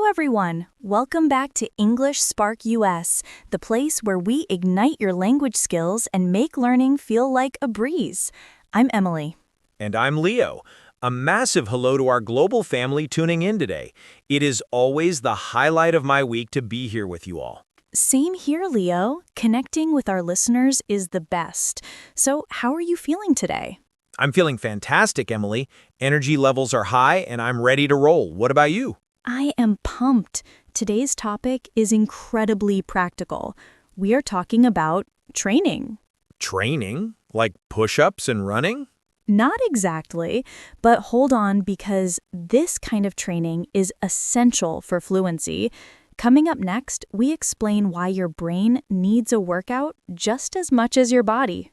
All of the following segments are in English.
Hello, everyone. Welcome back to English Spark US, the place where we ignite your language skills and make learning feel like a breeze. I'm Emily. And I'm Leo. A massive hello to our global family tuning in today. It is always the highlight of my week to be here with you all. Same here, Leo. Connecting with our listeners is the best. So, how are you feeling today? I'm feeling fantastic, Emily. Energy levels are high and I'm ready to roll. What about you? I am pumped. Today's topic is incredibly practical. We are talking about training. Training? Like push-ups and running? Not exactly, but hold on because this kind of training is essential for fluency. Coming up next, we explain why your brain needs a workout just as much as your body.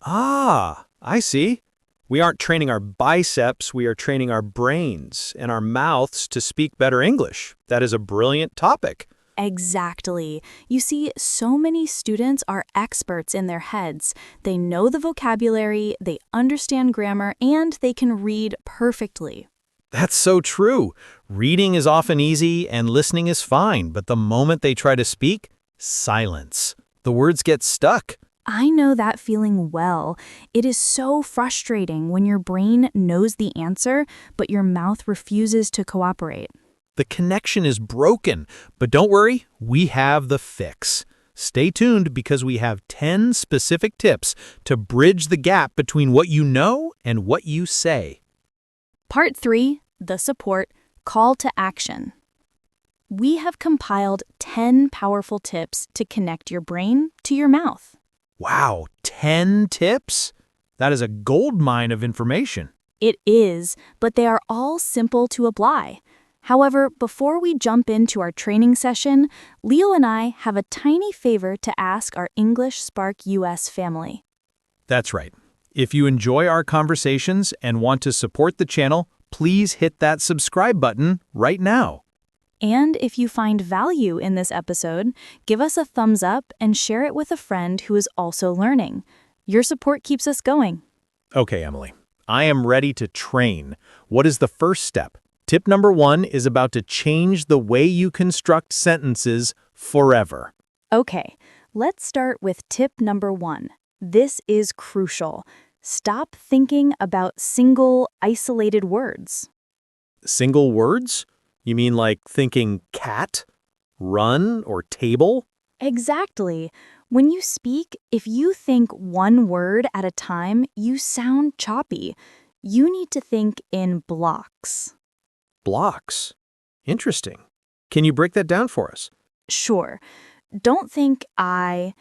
Ah, I see. We aren't training our biceps, we are training our brains and our mouths to speak better English. That is a brilliant topic. Exactly. You see, so many students are experts in their heads. They know the vocabulary, they understand grammar, and they can read perfectly. That's so true. Reading is often easy and listening is fine, but the moment they try to speak, silence. The words get stuck. I know that feeling well. It is so frustrating when your brain knows the answer, but your mouth refuses to cooperate. The connection is broken, but don't worry, we have the fix. Stay tuned because we have 10 specific tips to bridge the gap between what you know and what you say. Part 3, the support, call to action. We have compiled 10 powerful tips to connect your brain to your mouth. Wow, 10 tips? That is a goldmine of information. It is, but they are all simple to apply. However, before we jump into our training session, Leo and I have a tiny favor to ask our English Spark US family. That's right. If you enjoy our conversations and want to support the channel, please hit that subscribe button right now. And if you find value in this episode, give us a thumbs up and share it with a friend who is also learning. Your support keeps us going. Okay, Emily, I am ready to train. What is the first step? Tip number 1 is about to change the way you construct sentences forever. Okay, let's start with tip number 1. This is crucial. Stop thinking about single, isolated words. Single words? You mean like thinking cat, run, or table? Exactly. When you speak, if you think one word at a time, you sound choppy. You need to think in blocks. Blocks. Interesting. Can you break that down for us? Sure. Don't think I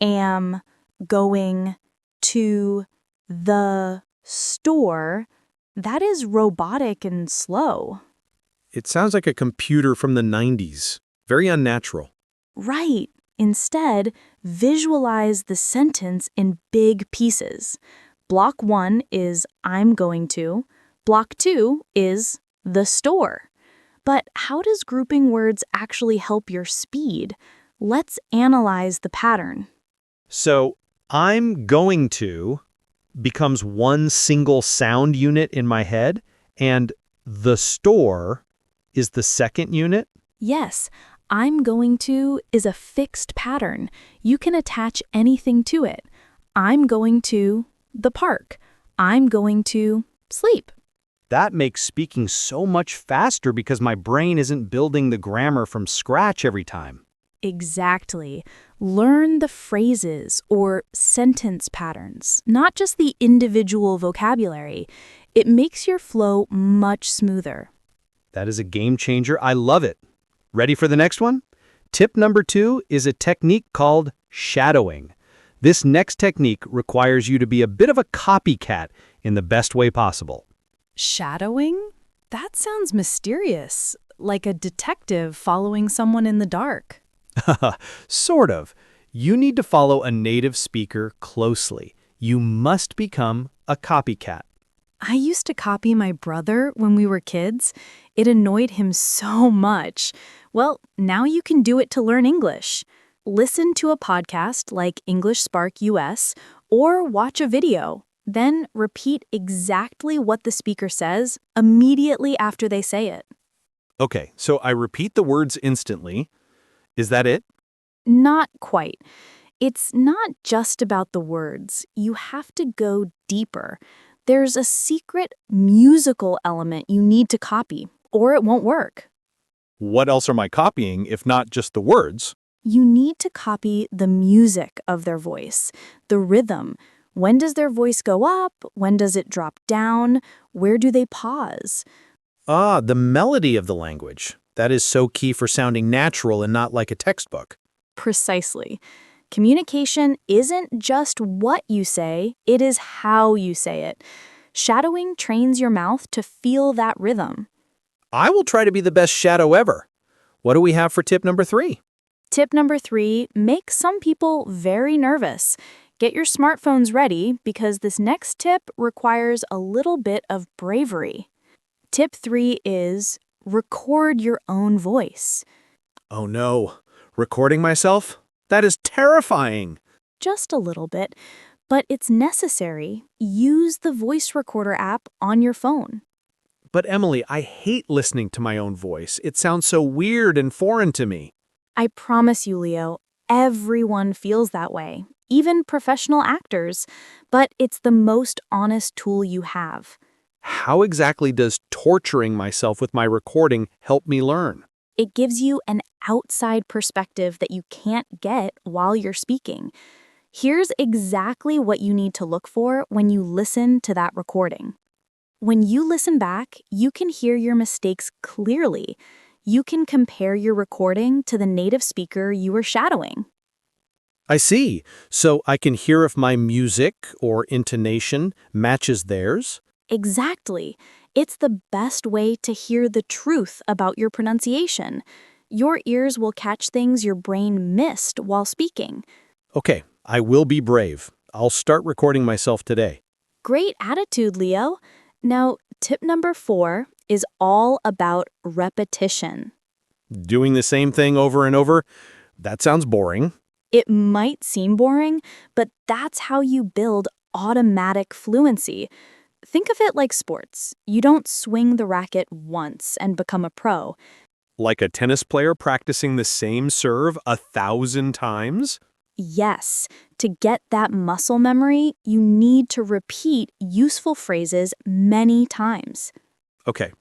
am going to the store. That is robotic and slow. It sounds like a computer from the 90s. Very unnatural. Right. Instead, visualize the sentence in big pieces. Block 1 is I'm going to. Block 2 is the store. But how does grouping words actually help your speed? Let's analyze the pattern. So, I'm going to becomes one single sound unit in my head, and the store is the second unit? Yes, I'm going to is a fixed pattern. You can attach anything to it. I'm going to the park. I'm going to sleep. That makes speaking so much faster because my brain isn't building the grammar from scratch every time. Exactly. Learn the phrases or sentence patterns, not just the individual vocabulary. It makes your flow much smoother. That is a game changer. I love it. Ready for the next one? Tip number 2 is a technique called shadowing. This next technique requires you to be a bit of a copycat in the best way possible. Shadowing? That sounds mysterious, like a detective following someone in the dark. Sort of. You need to follow a native speaker closely. You must become a copycat. I used to copy my brother when we were kids. It annoyed him so much. Well, now you can do it to learn English. Listen to a podcast like English Spark US or watch a video. Then repeat exactly what the speaker says immediately after they say it. Okay, so I repeat the words instantly. Is that it? Not quite. It's not just about the words. You have to go deeper. There's a secret musical element you need to copy, or it won't work. What else am I copying if not just the words? You need to copy the music of their voice, the rhythm. When does their voice go up? When does it drop down? Where do they pause? Ah, the melody of the language. That is so key for sounding natural and not like a textbook. Precisely. Communication isn't just what you say, it is how you say it. Shadowing trains your mouth to feel that rhythm. I will try to be the best shadow ever. What do we have for tip number 3? Tip number 3 makes some people very nervous. Get your smartphones ready because this next tip requires a little bit of bravery. Tip 3 is record your own voice. Oh no, recording myself? That is terrifying. Just a little bit, but it's necessary. Use the voice recorder app on your phone. But Emily, I hate listening to my own voice. It sounds so weird and foreign to me. I promise you, Leo, everyone feels that way, even professional actors, but it's the most honest tool you have. How exactly does torturing myself with my recording help me learn? It gives you an outside perspective that you can't get while you're speaking. Here's exactly what you need to look for when you listen to that recording. When you listen back, you can hear your mistakes clearly. You can compare your recording to the native speaker you were shadowing. I see. So I can hear if my music or intonation matches theirs? Exactly. It's the best way to hear the truth about your pronunciation. Your ears will catch things your brain missed while speaking. Okay, I will be brave. I'll start recording myself today. Great attitude, Leo. Now, tip number 4 is all about repetition. Doing the same thing over and over? That sounds boring. It might seem boring, but that's how you build automatic fluency. Think of it like sports. You don't swing the racket once and become a pro. Like a tennis player practicing the same serve 1,000 times? Yes, to get that muscle memory, you need to repeat useful phrases many times. Okay,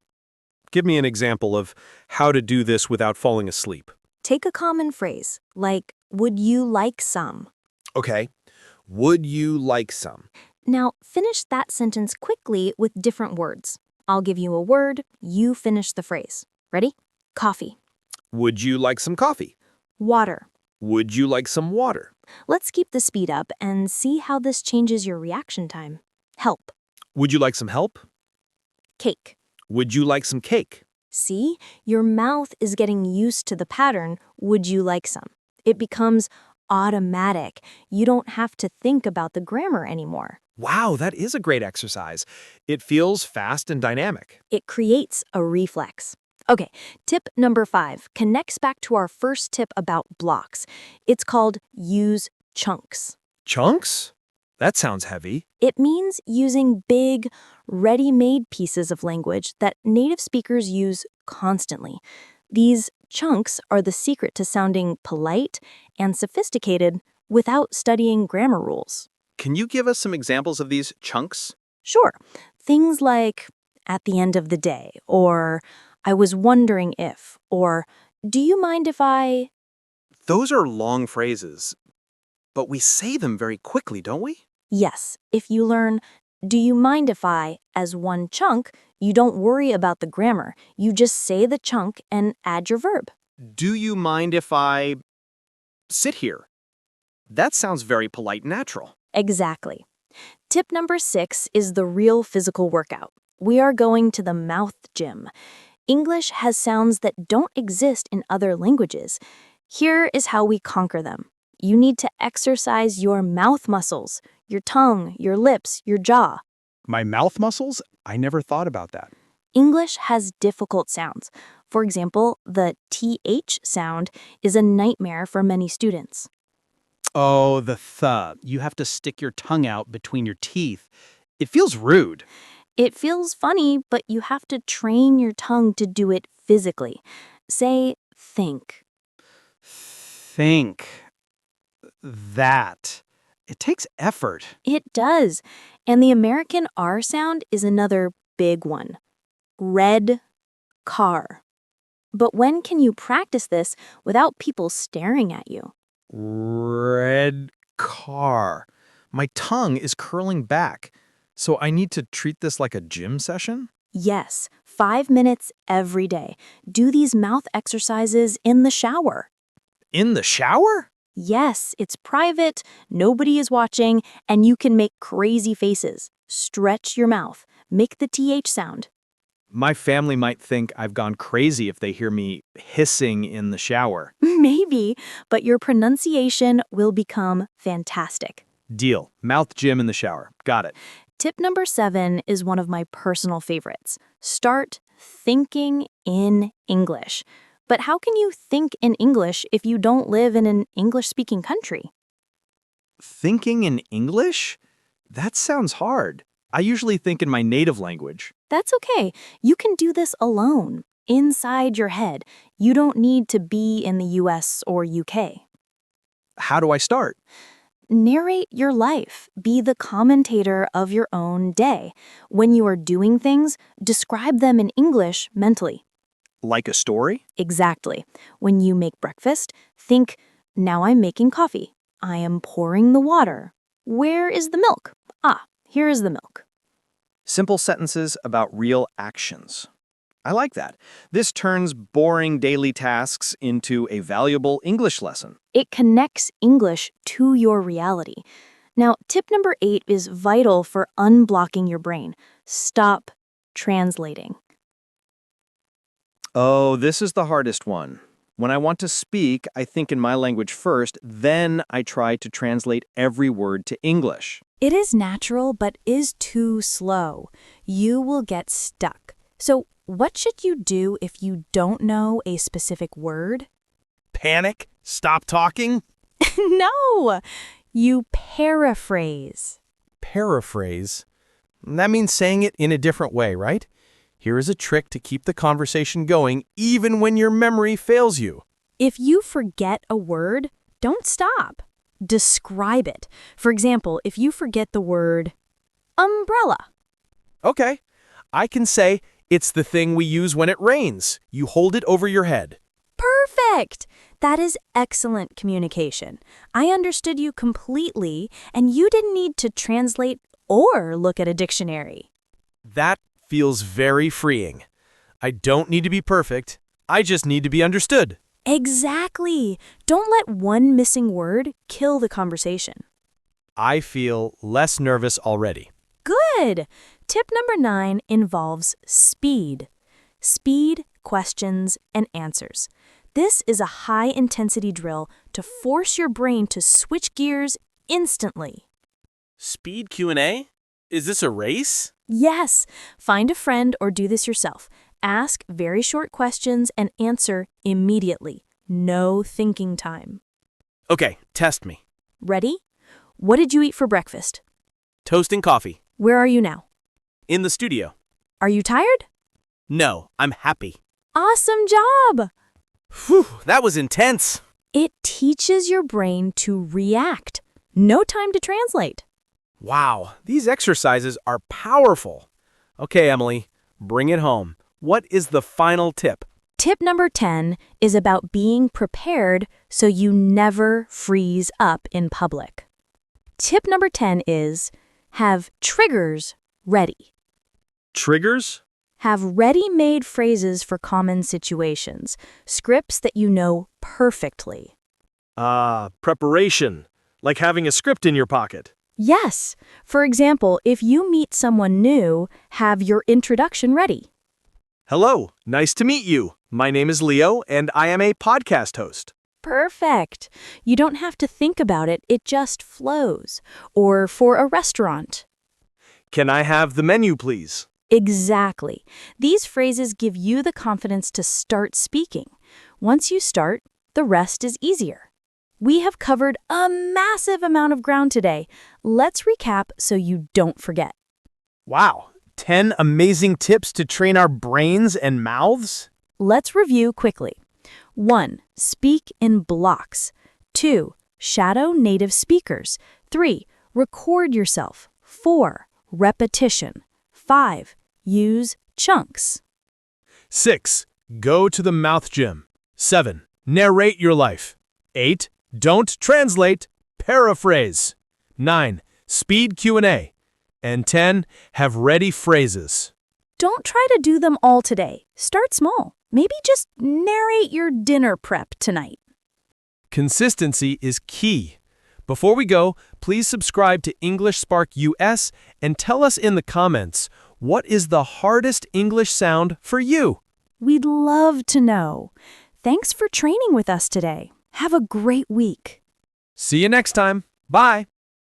give me an example of how to do this without falling asleep. Take a common phrase, like, would you like some? Okay, would you like some? Now, finish that sentence quickly with different words. I'll give you a word, you finish the phrase. Ready? Coffee. Would you like some coffee? Water. Would you like some water? Let's keep the speed up and see how this changes your reaction time. Help. Would you like some help? Cake. Would you like some cake? See, your mouth is getting used to the pattern, would you like some? It becomes automatic. You don't have to think about the grammar anymore. Wow, that is a great exercise. It feels fast and dynamic. It creates a reflex. Okay, tip number 5 connects back to our first tip about blocks. It's called use chunks. Chunks? That sounds heavy. It means using big, ready-made pieces of language that native speakers use constantly. These chunks are the secret to sounding polite and sophisticated without studying grammar rules. Can you give us some examples of these chunks? Sure, things like at the end of the day, or I was wondering if, or do you mind if I... Those are long phrases, but we say them very quickly, don't we? Yes, if you learn, do you mind if I, as one chunk, you don't worry about the grammar. You just say the chunk and add your verb. Do you mind if I sit here? That sounds very polite and natural. Exactly. Tip number 6 is the real physical workout. We are going to the mouth gym. English has sounds that don't exist in other languages. Here is how we conquer them. You need to exercise your mouth muscles, your tongue, your lips, your jaw. My mouth muscles? I never thought about that. English has difficult sounds. For example, the TH sound is a nightmare for many students. Oh, the th. You have to stick your tongue out between your teeth. It feels rude. It feels funny, but you have to train your tongue to do it physically. Say, think. Think. That. It takes effort. It does. And the American R sound is another big one. Red car. But when can you practice this without people staring at you? Red car. My tongue is curling back. So I need to treat this like a gym session? Yes, 5 minutes every day. Do these mouth exercises in the shower. In the shower? Yes, it's private, nobody is watching, and you can make crazy faces. Stretch your mouth. Make the TH sound. My family might think I've gone crazy if they hear me hissing in the shower. Maybe, but your pronunciation will become fantastic. Deal. Mouth gym in the shower. Got it. Tip number 7 is one of my personal favorites. Start thinking in English. But how can you think in English if you don't live in an English-speaking country? Thinking in English? That sounds hard. I usually think in my native language. That's okay. You can do this alone, inside your head. You don't need to be in the US or UK. How do I start? Narrate your life. Be the commentator of your own day. When you are doing things, describe them in English mentally. Like a story? Exactly. When you make breakfast, think, now I'm making coffee. I am pouring the water. Where is the milk? Ah, here is the milk. Simple sentences about real actions. I like that. This turns boring daily tasks into a valuable English lesson. It connects English to your reality. Now, tip number 8 is vital for unblocking your brain. Stop translating. Oh, this is the hardest one. When I want to speak, I think in my language first, then I try to translate every word to English. It is natural, but is too slow. You will get stuck. So, what should you do if you don't know a specific word? Panic? Stop talking? No! You paraphrase. Paraphrase? That means saying it in a different way, right? Here is a trick to keep the conversation going even when your memory fails you. If you forget a word, don't stop. Describe it. For example, if you forget the word umbrella. Okay, I can say it's the thing we use when it rains. You hold it over your head. Perfect! That is excellent communication. I understood you completely, and you didn't need to translate or look at a dictionary. That feels very freeing. I don't need to be perfect. I just need to be understood. Exactly. Don't let one missing word kill the conversation. I feel less nervous already. Good. Tip number 9 involves speed. Speed, questions, and answers. This is a high-intensity drill to force your brain to switch gears instantly. Speed Q&A? Is this a race? Yes. Find a friend or do this yourself. Ask very short questions and answer immediately. No thinking time. Okay, test me. Ready? What did you eat for breakfast? Toast and coffee. Where are you now? In the studio. Are you tired? No, I'm happy. Awesome job! Whew, that was intense. It teaches your brain to react. No time to translate. Wow, these exercises are powerful. Okay, Emily, bring it home. What is the final tip? Tip number 10 is about being prepared so you never freeze up in public. Tip number 10 is have triggers ready. Triggers? Have ready-made phrases for common situations, scripts that you know perfectly. Preparation. Like having a script in your pocket. Yes. For example, if you meet someone new, have your introduction ready. Hello, nice to meet you. My name is Leo, and I am a podcast host. Perfect. You don't have to think about it, it just flows. Or for a restaurant. Can I have the menu, please? Exactly. These phrases give you the confidence to start speaking. Once you start, the rest is easier. We have covered a massive amount of ground today. Let's recap so you don't forget. Wow, 10 amazing tips to train our brains and mouths? Let's review quickly. 1. Speak in blocks. 2. Shadow native speakers. 3. Record yourself. 4. Repetition. 5. Use chunks. 6. Go to the mouth gym. 7. Narrate your life. 8. Don't translate, paraphrase. 9. Speed Q&A. And 10. Have ready phrases. Don't try to do them all today. Start small. Maybe just narrate your dinner prep tonight. Consistency is key. Before we go, please subscribe to English Spark US and tell us in the comments, what is the hardest English sound for you? We'd love to know. Thanks for training with us today. Have a great week. See you next time. Bye.